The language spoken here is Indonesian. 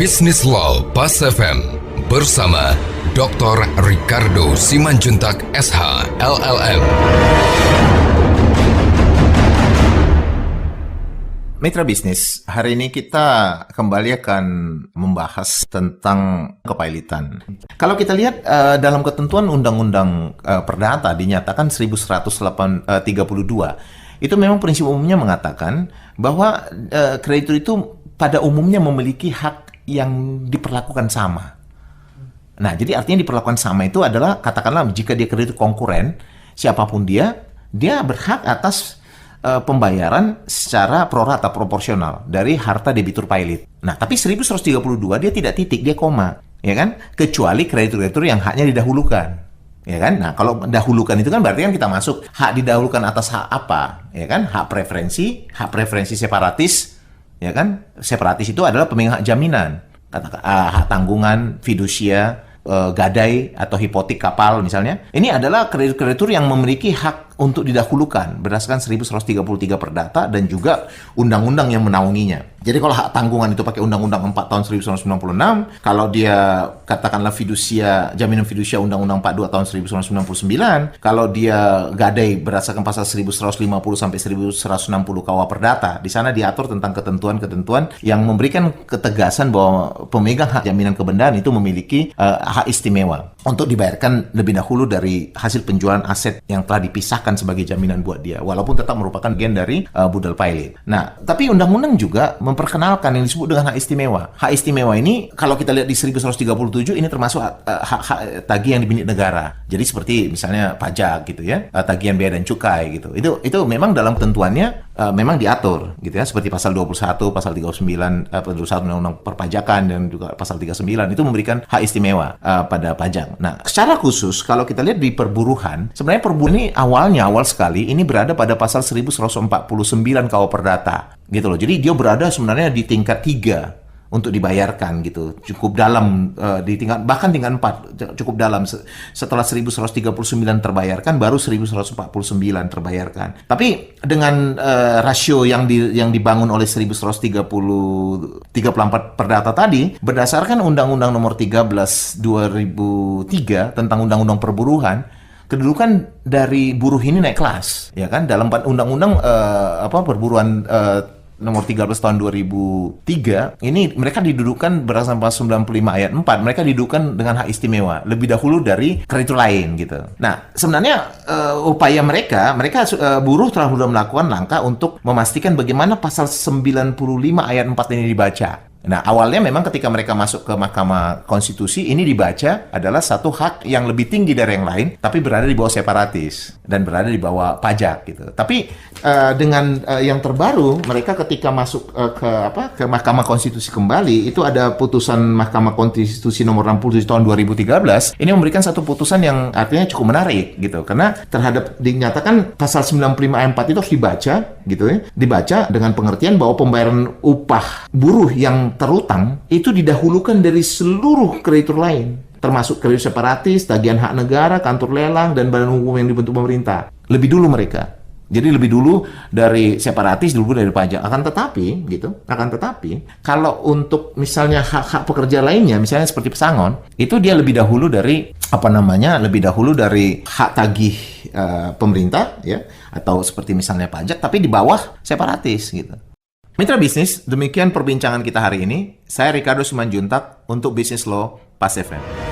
Bisnis Law Pas FM bersama Dr. Ricardo Simanjuntak SH LLM. Mitra bisnis, hari ini kita kembali akan membahas tentang kepailitan. Kalau kita lihat dalam ketentuan Undang-Undang Perdata dinyatakan 1132, itu memang prinsip umumnya mengatakan bahwa kreditur itu pada umumnya memiliki hak yang diperlakukan sama. Nah, jadi artinya diperlakukan sama itu adalah, katakanlah jika dia kreditur konkuren, siapapun dia berhak atas pembayaran secara prorata proporsional dari harta debitur pailit. Nah, tapi 1132 dia tidak titik, dia koma, ya kan? Kecuali kreditur-kreditur yang haknya didahulukan, ya kan? Nah, kalau dahulukan itu kan berarti kan kita masuk hak didahulukan atas hak apa, ya kan? Hak preferensi separatis, ya kan? Separatis itu adalah pemegang hak jaminan, hak tanggungan, fidusia, gadai atau hipotek kapal misalnya. Ini adalah kreditur-kreditur yang memiliki hak untuk didahulukan berdasarkan 1133 Perdata dan juga undang-undang yang menaunginya. Jadi kalau hak tanggungan itu pakai Undang-Undang 4 tahun 1996, kalau dia katakanlah fidusia, jaminan fidusia Undang-Undang 42 tahun 1999, kalau dia gadai berdasarkan pasal 1150 sampai 1160 KUH Perdata, di sana diatur tentang ketentuan-ketentuan yang memberikan ketegasan bahwa pemegang hak jaminan kebendaan itu memiliki hak istimewa untuk dibayarkan lebih dahulu dari hasil penjualan aset yang telah dipisahkan sebagai jaminan buat dia, walaupun tetap merupakan bagian dari budal pailit. Nah, tapi undang-undang juga memperkenalkan yang disebut dengan hak istimewa. Hak istimewa ini, kalau kita lihat di 1137, ini termasuk hak tagih yang dimiliki negara. Jadi seperti misalnya pajak gitu ya, tagihan bea dan cukai gitu. Itu memang dalam ketentuannya memang diatur gitu ya, seperti pasal 21, pasal 39, 21 Undang-Undang Perpajakan dan juga pasal 39 itu memberikan hak istimewa pada pajak. Nah, secara khusus kalau kita lihat di perburuhan, sebenarnya perburuhan ini awal sekali ini berada pada pasal 1149 KUH Perdata gitu loh. Jadi dia berada sebenarnya di tingkat 3 untuk dibayarkan gitu. Cukup dalam di tingkat, bahkan tingkat 4 cukup dalam. Setelah 1139 terbayarkan baru 1149 terbayarkan. Tapi dengan rasio yang dibangun oleh 1134 Perdata tadi berdasarkan Undang-Undang Nomor 13 2003 tentang Undang-Undang Perburuhan, kedudukan dari buruh ini naik kelas, ya kan? Dalam Undang-Undang Perburuhan Nomor 13 tahun 2003, ini mereka didudukan berdasarkan pasal 95 ayat 4, mereka didudukan dengan hak istimewa lebih dahulu dari kreditur lain gitu. Nah, sebenarnya upaya mereka buruh telah melakukan langkah untuk memastikan bagaimana pasal 95 ayat 4 ini dibaca. Nah, awalnya memang ketika mereka masuk ke Mahkamah Konstitusi, ini dibaca adalah satu hak yang lebih tinggi dari yang lain, tapi berada di bawah separatis dan berada di bawah pajak gitu. Tapi dengan yang terbaru, mereka ketika masuk ke Mahkamah Konstitusi kembali, itu ada putusan Mahkamah Konstitusi nomor 67 tahun 2013. Ini memberikan satu putusan yang artinya cukup menarik gitu, karena dinyatakan pasal 95 ayat 4 itu harus dibaca gitu ya, dibaca dengan pengertian bahwa pembayaran upah buruh yang terutang itu didahulukan dari seluruh kreditur lain, termasuk kreditur separatis, tagihan hak negara, kantor lelang, dan badan hukum yang dibentuk pemerintah. Lebih dulu mereka. Jadi lebih dulu dari separatis, dulu dari pajak. Akan tetapi, kalau untuk misalnya hak-hak pekerja lainnya, misalnya seperti pesangon, itu dia lebih dahulu dari hak tagih pemerintah, ya, atau seperti misalnya pajak, tapi di bawah separatis gitu. Mitra bisnis, demikian perbincangan kita hari ini. Saya Ricardo Simanjuntak untuk Bisnis Law Pas FM.